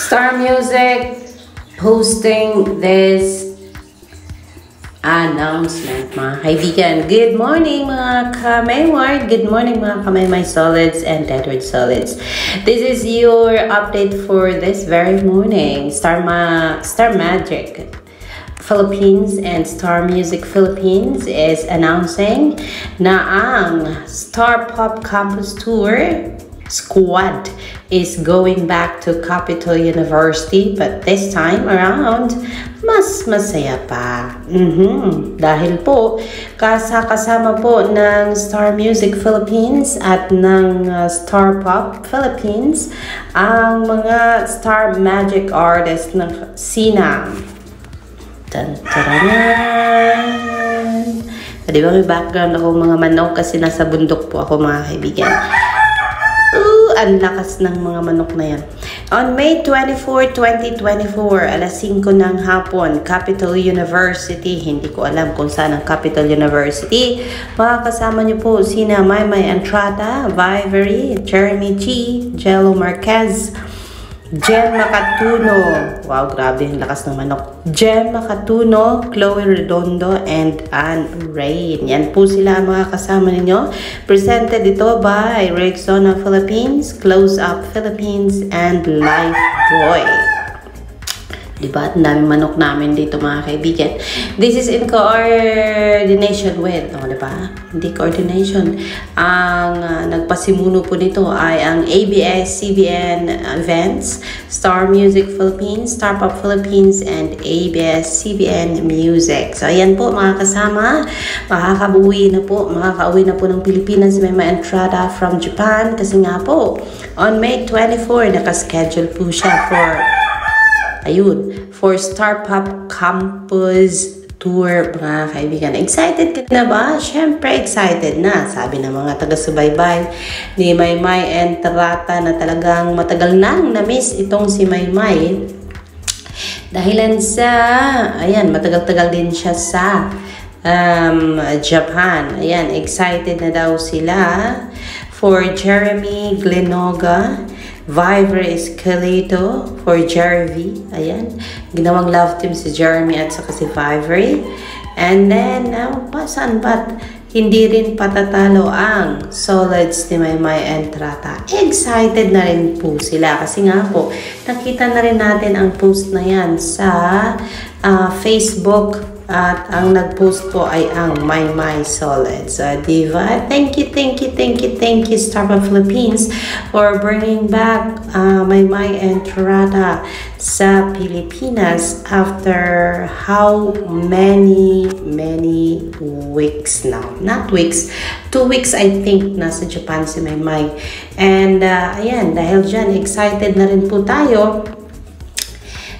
Star Music posting this announcement, mga kaibigan. Good morning, mga Kamayward. Good morning, mga Kamaymay Solids and Deadwood Solids. This is your update for this very morning. Star Magic Philippines and Star Music Philippines is announcing na ang Star Pop Campus Tour squad is going back to Capital University, but this time around mas masaya pa. Dahil po kasama po ng Star Music Philippines at ng Star Pop Philippines ang mga Star Magic artists ng sina di ba may background ako mga manok kasi nasa bundok po ako, mga kaibigan. Ang lakas ng mga manok na yan. On May 24, 2024, alas 5 ng hapon, Capital University. Hindi ko alam kung saan ang Capital University. Makakasama niyo po sina Maymay Entrada, Vivery, Jeremy G, Jello Marquez, Jem Makatuno. Wow, grabe yung lakas ng manok. Jem Makatuno, Chloe Redondo, and Anne Rain. Yan po sila ang mga kasama ninyo. Presented ito by Rexona Philippines, Close Up Philippines, and Lifeboy. Diba? Ang daming manok namin dito, mga kaibigan. This is in coordination with, diba? Hindi coordination. Ang nagpasimuno po nito ay ang ABS-CBN Events, Star Music Philippines, Star Pop Philippines, and ABS-CBN Music. So, ayan po, mga kasama. Makakauwi na po ng Pilipinas si Maymay Entrada from Japan. Kasi nga po, on May 24, nakaschedule po siya for Star Pop Campus Tour, mga kaibigan. Excited ka na ba? Siyempre, excited na. Sabi ng mga taga-subaybay ni Maymay Entrada na talagang matagal nang na-miss itong si Maymay. Dahilan sa, matagal-tagal din siya sa Japan. Ayan, excited na daw sila for Jeremy Glenoga, Vivery Escalito for Jeremy. Ayan. Ginawang love team si Jeremy at saka si Vivery. And then, saan ba't hindi rin patatalo ang Solids ni Maymay Entrada? Excited na rin po sila. Kasi nga po, nakita na rin natin ang post na yan sa Facebook. At ang nag-post po ay ang Maymay Solids. Diva, thank you, Star Pop Philippines for bringing back Maymay Entrada sa Pilipinas after how many weeks now? Not weeks, 2 weeks I think nasa Japan si Maymay. And ayan, dahil dyan, excited na rin po tayo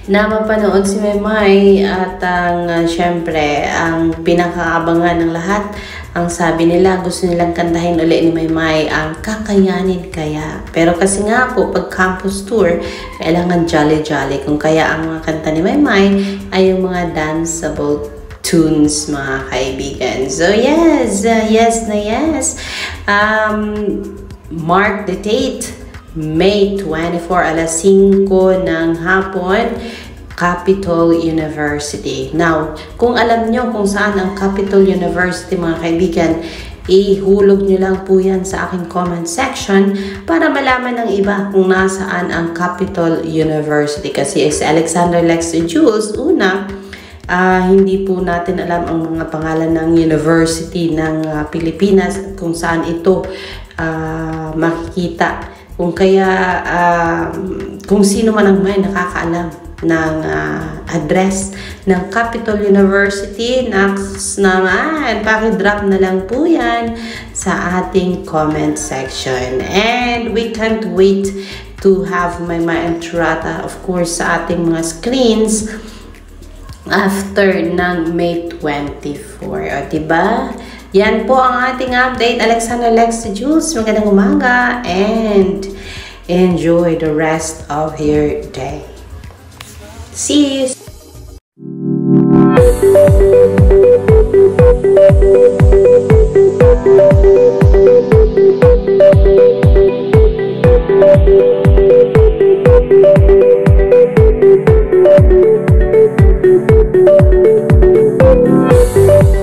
na mapanood si Maymay at syempre, ang pinakaabangan ng lahat, ang sabi nila, gusto nilang kantahin ulit ni Maymay ang Kakayanin Kaya. Pero kasi nga po, pag campus tour, kailangan jolly-jolly. Kung kaya ang mga kanta ni Maymay ay yung mga danceable tunes, mga kaibigan. So yes. Mark the date. May 24, alas 5 ng hapon, Capital University. Now, kung alam nyo kung saan ang Capital University, mga kaibigan, ihulog nyo lang po yan sa aking comment section para malaman ng iba kung nasaan ang Capital University. Kasi si Alexander Lex Jules, hindi po natin alam ang mga pangalan ng university ng Pilipinas, kung saan ito makikita. Kung kaya, kung sino man ang may nakakaalam ng address ng Capital University, next naman, pakidrop na lang po yan sa ating comment section. And we can't wait to have Maymay Entrada, of course, sa ating mga screens after ng May 24. O, diba? Yan po ang ating update. Alexander Lex Jules, magandang umaga and enjoy the rest of your day. See you.